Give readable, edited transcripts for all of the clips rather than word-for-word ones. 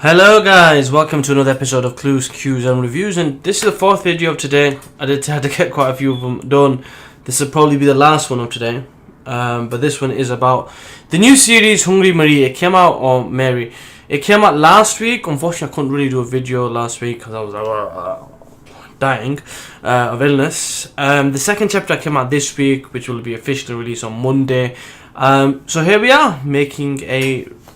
Hello guys, welcome to another episode of Clues, Cues and Reviews, and this is the fourth video of today. I had to get quite a few of them done. This will probably be the last one of today, but this one is about the new series Hungry Marie. It came out on Mary. It came out last week. Unfortunately, I couldn't really do a video last week because I was dying of illness. The second chapter came out this week, which will be officially released on Monday. So here we are, making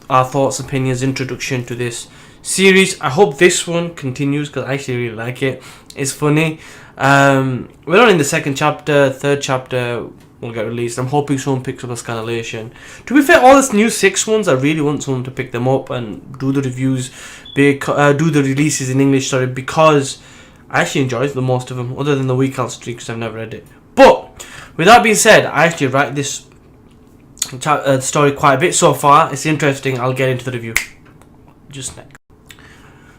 our thoughts, opinions, introduction to this series. I hope this one continues because I actually really like it. It's funny. We're not in the second chapter. Third chapter will get released. I'm hoping someone picks up a Scanlation. To be fair, all these new 6 ones, I really want someone to pick them up and do the reviews, do the releases in English, because I actually enjoyed the most of them, other than the Week Out Streak because I've never read it. But with that being said, I actually write this story quite a bit so far. It's interesting. I'll get into the review just next.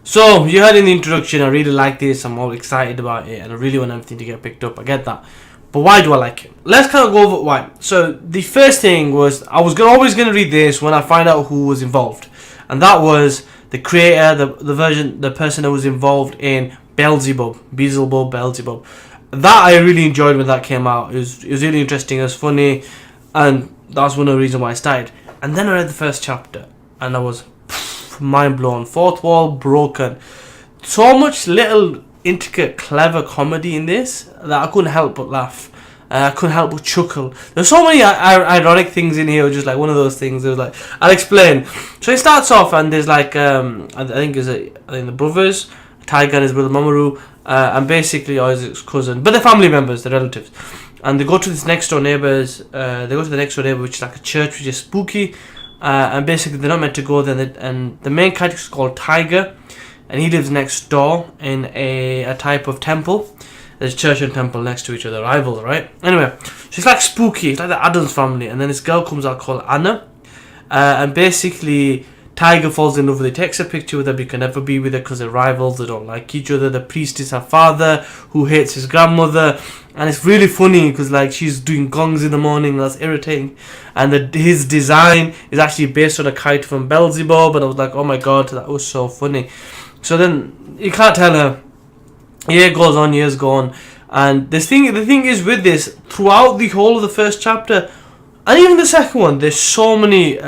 So you heard in the introduction, I really like this. I'm all excited about it and I really want everything to get picked up. I get that, but why do I like it? Let's kind of go over why. So the first thing was, I was always going to read this when I find out who was involved, and that was the creator, the person that was involved in Beelzebub. That I really enjoyed when that came out. It was really interesting. It was funny, and that's one of the reasons why I started. And then I read the first chapter and I was mind blown. Fourth wall broken. So much little intricate clever comedy in this that I couldn't help but laugh. I couldn't help but chuckle. There's so many ironic things in here, just like one of those things. It was like, I'll explain. So it starts off and there's like I think the brothers, Tiger and his brother Mamoru, and basically his cousin, but they're family members, they're relatives. And they go to this next door neighbours. They go to the next door neighbour, which is like a church, which is spooky. And basically, they're not meant to go there. And the main character is called Tiger, and he lives next door in a type of temple. There's church and temple next to each other, rivals, right? Anyway, so it's like spooky. It's like the Addams Family. And then this girl comes out called Anna, and basically Tiger falls in love with her. He takes a picture with her, but he can never be with her because they're rivals. They don't like each other. The priest is her father, who hates his grandmother. And it's really funny because like she's doing gongs in the morning. That's irritating. And his design is actually based on a kite from Beelzebub. And I was like, oh my god, that was so funny. So then you can't tell her. Years go on. And the thing is with this, throughout the whole of the first chapter, and even the second one, there's so many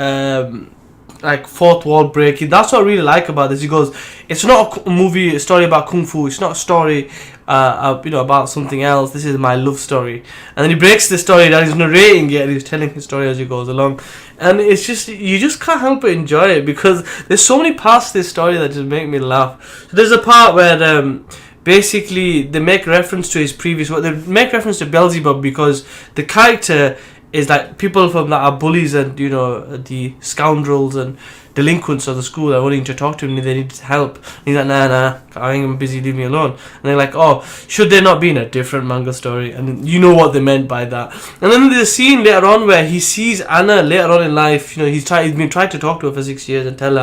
like fourth wall breaking. That's what I really like about this. He goes, it's not a story about kung fu. It's not a story about something else. This is my love story. And then he breaks the story that he's narrating it, and he's telling his story as he goes along. And it's just, you just can't help but enjoy it because there's so many parts to this story that just make me laugh. So there's a part where basically they make reference to his previous work. They make reference to Beelzebub because the character is like people from that are bullies and the scoundrels and delinquents of the school are wanting to talk to him and they need help. And he's like, nah, I'm busy, leave me alone. And they're like, oh, should they not be in a different manga story? And you know what they meant by that. And then there's a scene later on where he sees Anna later on in life. He's been trying to talk to her for 6 years and tell her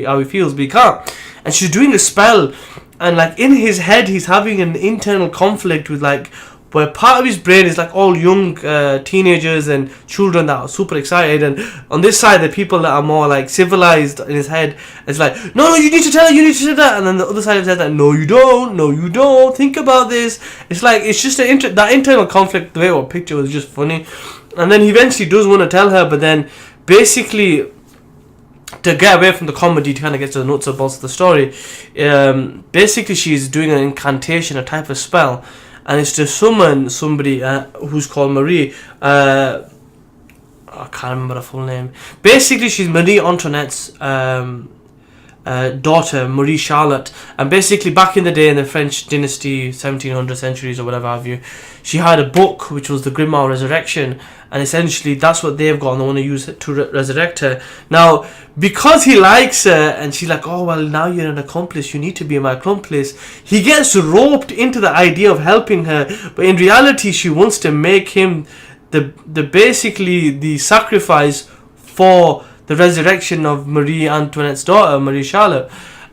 how he feels, but he can't. And she's doing a spell, and like in his head he's having an internal conflict with like, where part of his brain is like all young teenagers and children that are super excited, and on this side the people that are more like civilized in his head. It's like, no, you need to tell her, you need to tell that. And then the other side of his head like, no you don't, think about this. It's like, it's just that internal conflict. The way I picture was just funny. And then he eventually does want to tell her, but then basically, to get away from the comedy, to kind of get to the nuts and bolts of the story, basically she's doing an incantation, a type of spell, and it's to summon somebody who's called Marie. I can't remember the full name. Basically, she's Marie Antoinette's daughter, Marie Charlotte. And basically, back in the day in the French dynasty, 1700 centuries or whatever have you, she had a book which was the Grimoire Resurrection. And essentially, that's what they've got, and they want to use it to resurrect her. Now, because he likes her, and she's like, oh, well, now you're an accomplice, you need to be my accomplice. He gets roped into the idea of helping her, but in reality, she wants to make him the sacrifice for the resurrection of Marie Antoinette's daughter, Marie Charlotte.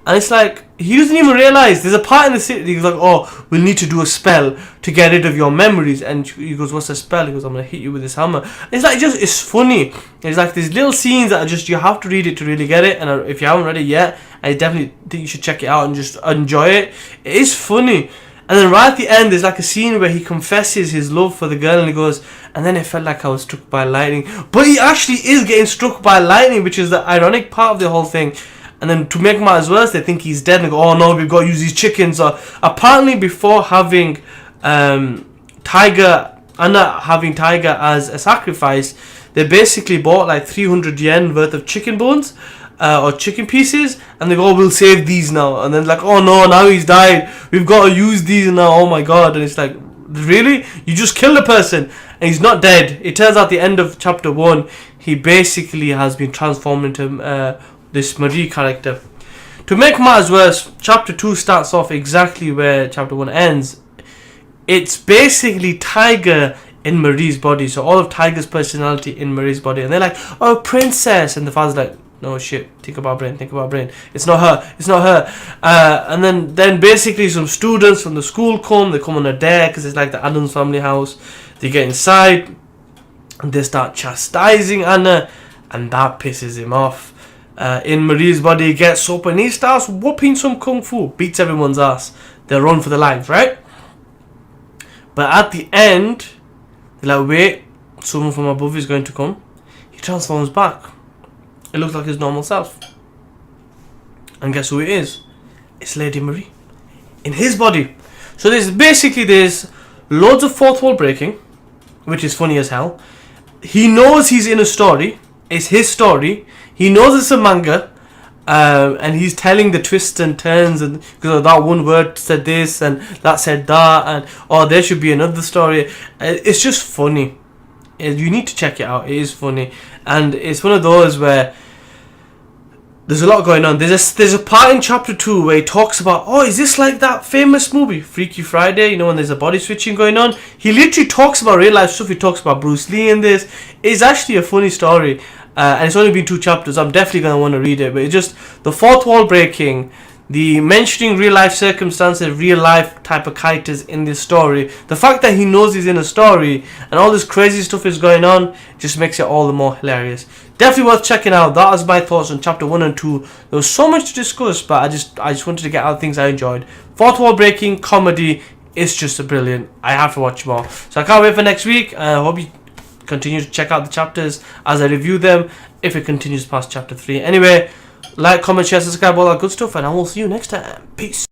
And it's like, he doesn't even realize there's a part in the city. He's like, oh, we'll need to do a spell to get rid of your memories. And he goes, what's the spell? He goes, I'm going to hit you with this hammer. And it's like, it's funny. It's like these little scenes that are just, you have to read it to really get it. And if you haven't read it yet, I definitely think you should check it out and just enjoy it. It is funny. And then right at the end, there's like a scene where he confesses his love for the girl, and he goes, and then it felt like I was struck by lightning. But he actually is getting struck by lightning, which is the ironic part of the whole thing. And then to make matters worse, they think he's dead and go, oh no, we've got to use these chickens. Apparently before having Anna having Tiger as a sacrifice, they basically bought like 300 yen worth of chicken bones or chicken pieces, and they go, oh, we'll save these now. And then like, oh no, now he's died, we've got to use these now, oh my god. And it's like, really? You just killed a person and he's not dead. It turns out the end of chapter 1, he basically has been transformed into this Marie character. To make matters worse, chapter 2 starts off exactly where chapter 1 ends. It's basically Tiger in Marie's body, so all of Tiger's personality in Marie's body, and they're like, oh, princess, and the father's like, no shit, think about brain, it's not her. And then basically some students from the school they come on a dare, because it's like the Addams family house. They get inside and they start chastising Anna, and that pisses him off. In Marie's body, he gets up and he starts whooping some kung fu, beats everyone's ass. They run for their lives, right? But at the end, they're like, wait, someone from above is going to come. He transforms back. It looks like his normal self. And guess who it is? It's Lady Marie. In his body. So there's loads of fourth wall breaking, which is funny as hell. He knows he's in a story. It's his story. He knows it's a manga. And he's telling the twists and turns, and because that one word said this and that said that, and oh, there should be another story. It's just funny. You need to check it out. It is funny, and it's one of those where there's a lot going on. There's a part in chapter 2 where he talks about, oh, is this like that famous movie Freaky Friday? You know, when there's a body switching going on. He literally talks about real life stuff. He talks about Bruce Lee in this. It's actually a funny story. And it's only been 2 chapters. I'm definitely going to want to read it. But it's just the fourth wall breaking, the mentioning real life circumstances, real life type of characters in this story. The fact that he knows he's in a story and all this crazy stuff is going on just makes it all the more hilarious. Definitely worth checking out. That was my thoughts on chapter 1 and 2. There was so much to discuss, but I just wanted to get out things I enjoyed. Fourth wall breaking, comedy, it's just a brilliant. I have to watch more. So I can't wait for next week. I hope you continue to check out the chapters as I review them, if it continues past chapter 3. Anyway, like, comment, share, subscribe, all that good stuff, and I will see you next time. Peace.